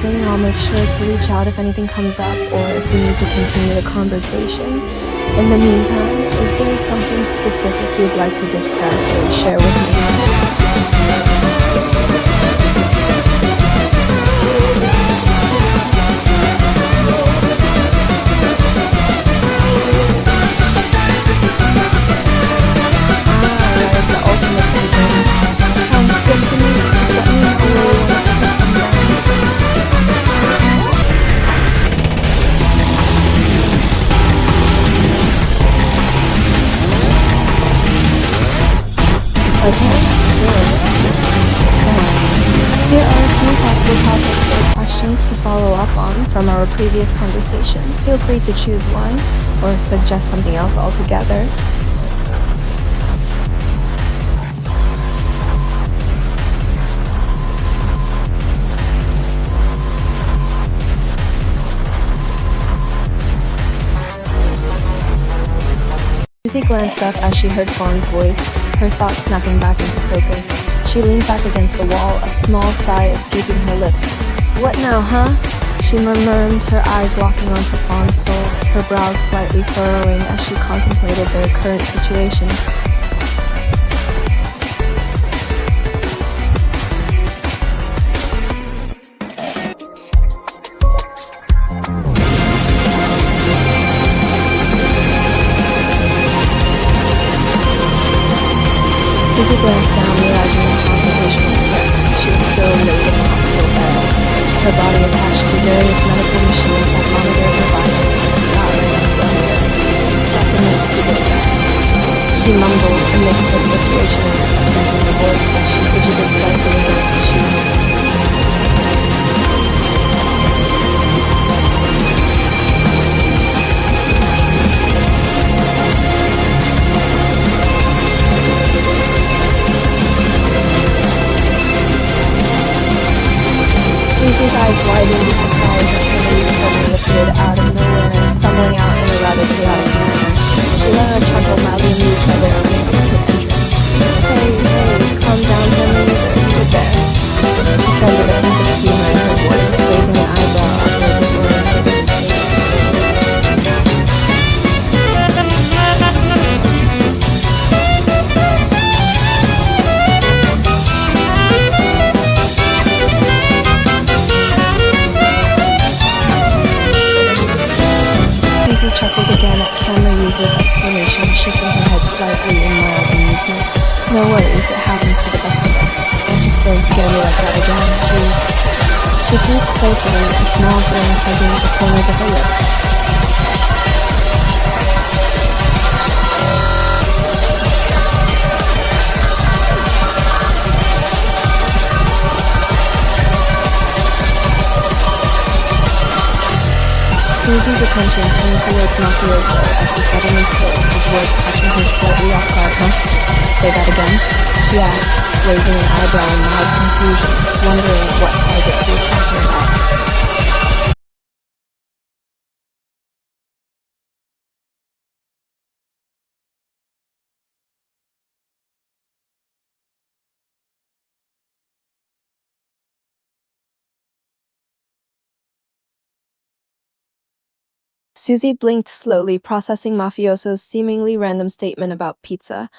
anything, I'll make sure to reach out if anything comes up or if we need to continue the conversation. In the meantime, is there something specific you'd like to discuss or share with me? Okay, sure. Here are a few possible topics or questions to follow up on from our previous conversation. Feel free to choose one or suggest something else altogether. Susie glanced up as she heard Fawn's voice, her thoughts snapping back into focus. She leaned back against the wall, a small sigh escaping her lips. "What now, huh?" she murmured, her eyes locking onto Fawn's soul, her brows slightly furrowing as she contemplated their current situation. Susie glanced down, realizing that consultation was correct. She was still laid in the hospital bed, her body attached to various medical machines that monitored her vitals. God, I'm still here. Stuck in this stupid bed. She mumbled a mix of frustration and acceptance in her voice as she fidgeted slightly against the sheets. Susie's eyes widened in surprise as Protagonist suddenly appeared out of nowhere, stumbling out in a rather chaotic manner. She let out a chuckle, mildly amused by their unexpected entrance. Hey, calm down, Protagonist, you good there? She said with a hint of humor in her voice, raising an eyebrow after a disoriented state. Susie chuckled again at camera user's explanation, shaking her head slightly in mild amusement. No worries, it happens to the best of us. Just don't scare me like that again, please. She teased playfully, a small grin tugging at the corners of her lips. Susie's attention turned towards Mafioso as he suddenly spoke, his words catching her slightly off guard. Huh? Say that again? She asked, raising an eyebrow in mild confusion, wondering what targets he was talking about. Susie blinked slowly, processing Mafioso's seemingly random statement about pizza.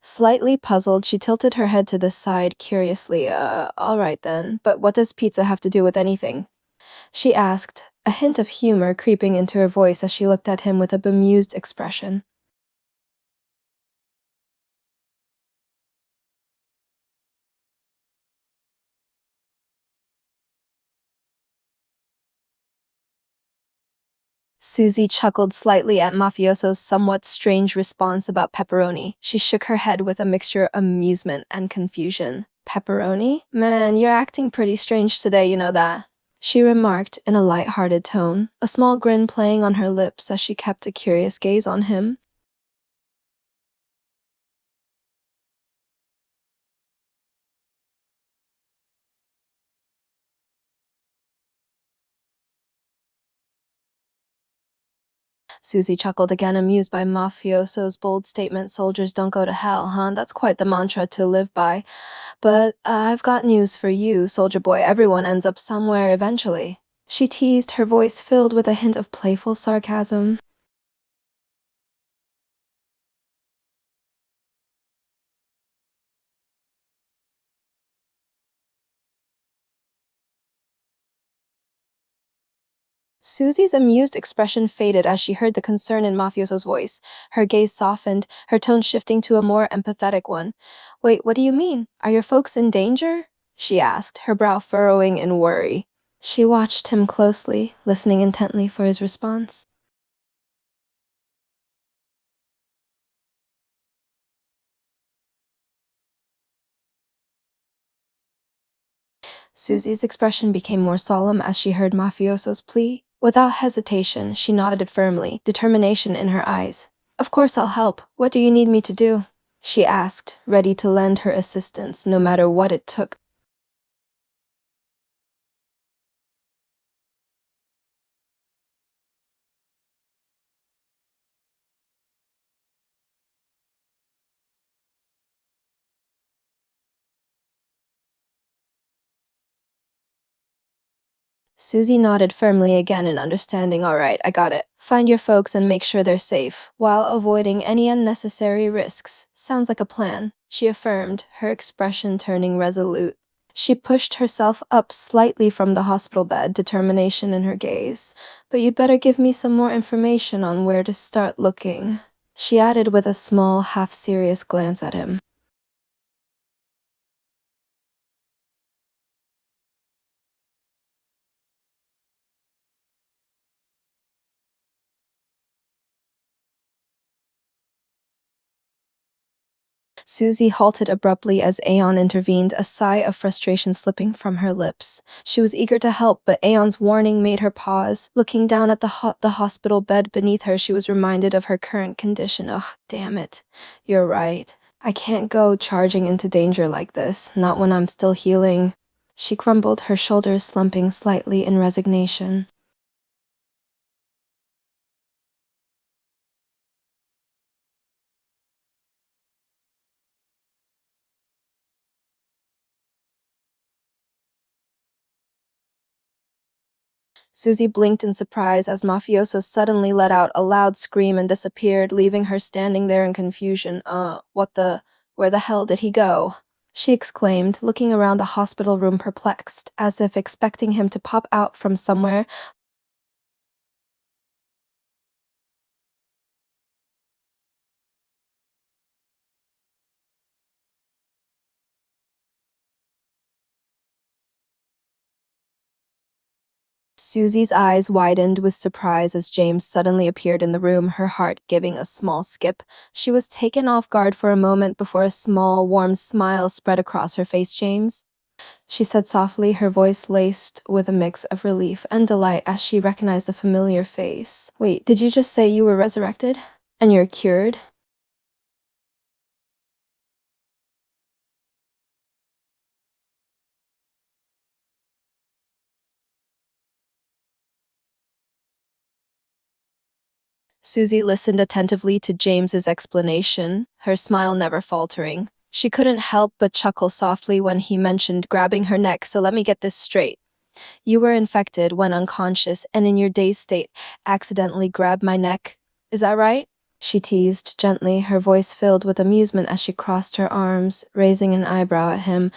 Slightly puzzled, she tilted her head to the side curiously. All right then, but what does pizza have to do with anything? She asked, a hint of humor creeping into her voice as she looked at him with a bemused expression. Susie chuckled slightly at Mafioso's somewhat strange response about pepperoni. She shook her head with a mixture of amusement and confusion. Pepperoni? Man, you're acting pretty strange today, you know that, she remarked in a light-hearted tone, a small grin playing on her lips as she kept a curious gaze on him. Susie chuckled again, amused by Mafioso's bold statement, soldiers don't go to hell, huh? That's quite the mantra to live by. But I've got news for you, soldier boy. Everyone ends up somewhere eventually. She teased, her voice filled with a hint of playful sarcasm. Susie's amused expression faded as she heard the concern in Mafioso's voice. Her gaze softened, her tone shifting to a more empathetic one. Wait, what do you mean? Are your folks in danger? She asked, her brow furrowing in worry. She watched him closely, listening intently for his response. Susie's expression became more solemn as she heard Mafioso's plea. Without hesitation, she nodded firmly, determination in her eyes. Of course I'll help. What do you need me to do? She asked, ready to lend her assistance no matter what it took. Susie nodded firmly again in understanding. All right, I got it. Find your folks and make sure they're safe, while avoiding any unnecessary risks. Sounds like a plan, she affirmed, her expression turning resolute. She pushed herself up slightly from the hospital bed, determination in her gaze. But you'd better give me some more information on where to start looking, she added with a small, half-serious glance at him. Susie halted abruptly as Aeon intervened, a sigh of frustration slipping from her lips. She was eager to help, but Aeon's warning made her pause. Looking down at the hospital bed beneath her, she was reminded of her current condition. Ugh, damn it. You're right. I can't go charging into danger like this, not when I'm still healing. She crumbled, her shoulders slumping slightly in resignation. Susie blinked in surprise as Mafioso suddenly let out a loud scream and disappeared, leaving her standing there in confusion. Where the hell did he go? She exclaimed, looking around the hospital room perplexed, as if expecting him to pop out from somewhere. Susie's eyes widened with surprise as James suddenly appeared in the room, her heart giving a small skip. She was taken off guard for a moment before a small, warm smile spread across her face. James? She said softly, her voice laced with a mix of relief and delight as she recognized the familiar face. Wait, did you just say you were resurrected? And you're cured? Susie listened attentively to James's explanation, her smile never faltering. She couldn't help but chuckle softly when he mentioned grabbing her neck. So let me get this straight. You were infected when unconscious and in your dazed state accidentally grabbed my neck. Is that right? She teased gently, her voice filled with amusement as she crossed her arms, raising an eyebrow at him.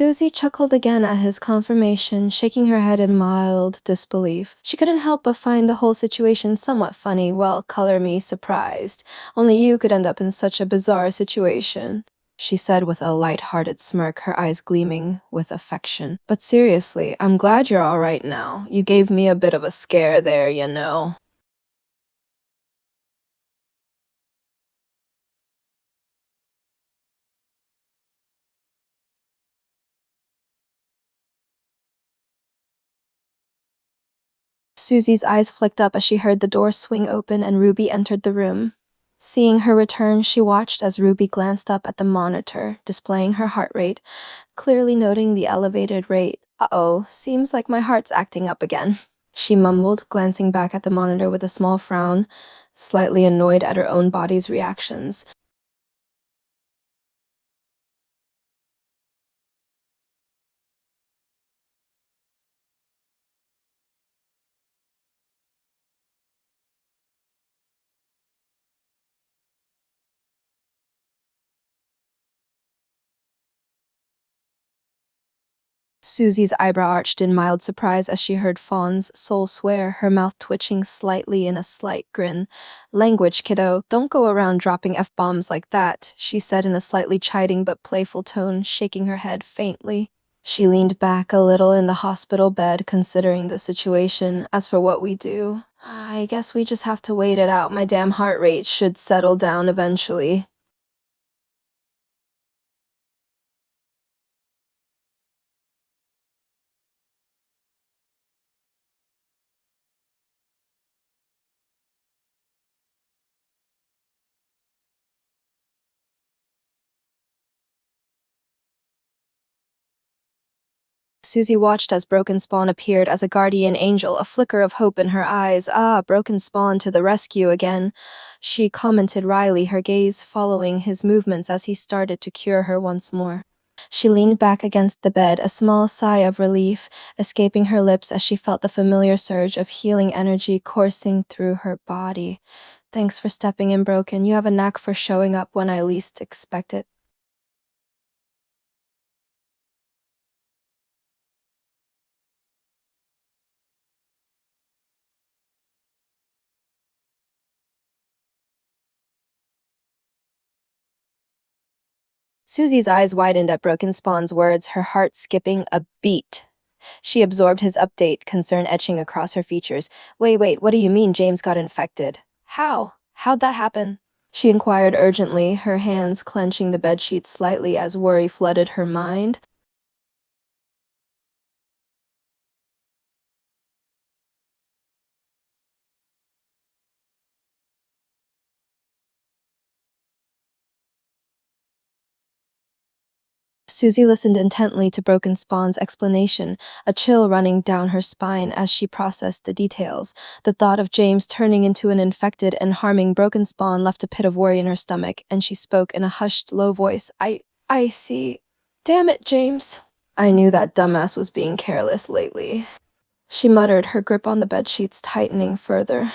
Susie chuckled again at his confirmation, shaking her head in mild disbelief. She couldn't help but find the whole situation somewhat funny. Well, color me surprised. Only you could end up in such a bizarre situation, she said with a light-hearted smirk, her eyes gleaming with affection. But seriously, I'm glad you're all right now. You gave me a bit of a scare there, you know. Susie's eyes flicked up as she heard the door swing open and Ruby entered the room. Seeing her return, she watched as Ruby glanced up at the monitor, displaying her heart rate, clearly noting the elevated rate. Uh-oh, seems like my heart's acting up again, she mumbled, glancing back at the monitor with a small frown, slightly annoyed at her own body's reactions. Susie's eyebrow arched in mild surprise as she heard Fawn's soul swear, her mouth twitching slightly in a slight grin. "Language, kiddo. Don't go around dropping F-bombs like that," she said in a slightly chiding but playful tone, shaking her head faintly. She leaned back a little in the hospital bed, considering the situation. "As for what we do, I guess we just have to wait it out. My damn heart rate should settle down eventually." Susie watched as Broken Spawn appeared as a guardian angel, a flicker of hope in her eyes. "Ah, Broken Spawn to the rescue again," she commented wryly, her gaze following his movements as he started to cure her once more. She leaned back against the bed, a small sigh of relief escaping her lips as she felt the familiar surge of healing energy coursing through her body. "Thanks for stepping in, Broken. You have a knack for showing up when I least expect it." Susie's eyes widened at Broken Spawn's words, her heart skipping a beat. She absorbed his update, concern etching across her features. Wait, what do you mean James got infected? How? How'd that happen?" she inquired urgently, her hands clenching the bedsheet slightly as worry flooded her mind. Susie listened intently to Broken Spawn's explanation, a chill running down her spine as she processed the details. The thought of James turning into an infected and harming Broken Spawn left a pit of worry in her stomach, and she spoke in a hushed, low voice. I see. Damn it, James. I knew that dumbass was being careless lately," she muttered, her grip on the bedsheets tightening further.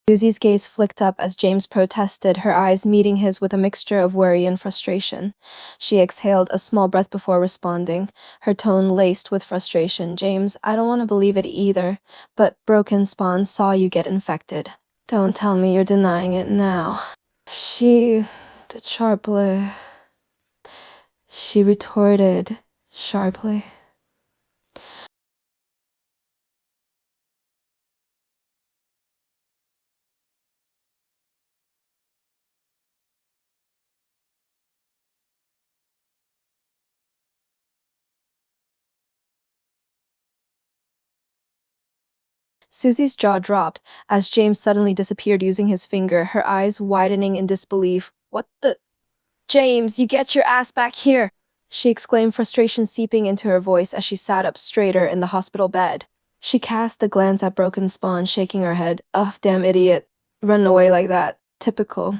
Susie's gaze flicked up as James protested, her eyes meeting his with a mixture of worry and frustration. She exhaled a small breath before responding, her tone laced with frustration. "James, I don't want to believe it either, but Broken Spawn saw you get infected. Don't tell me you're denying it now." She did sharply. She retorted sharply. Susie's jaw dropped as James suddenly disappeared using his finger, her eyes widening in disbelief. "What the? James, you get your ass back here!" she exclaimed, frustration seeping into her voice as she sat up straighter in the hospital bed. She cast a glance at Broken Spawn, shaking her head. "Ugh, damn idiot. Running away like that. Typical."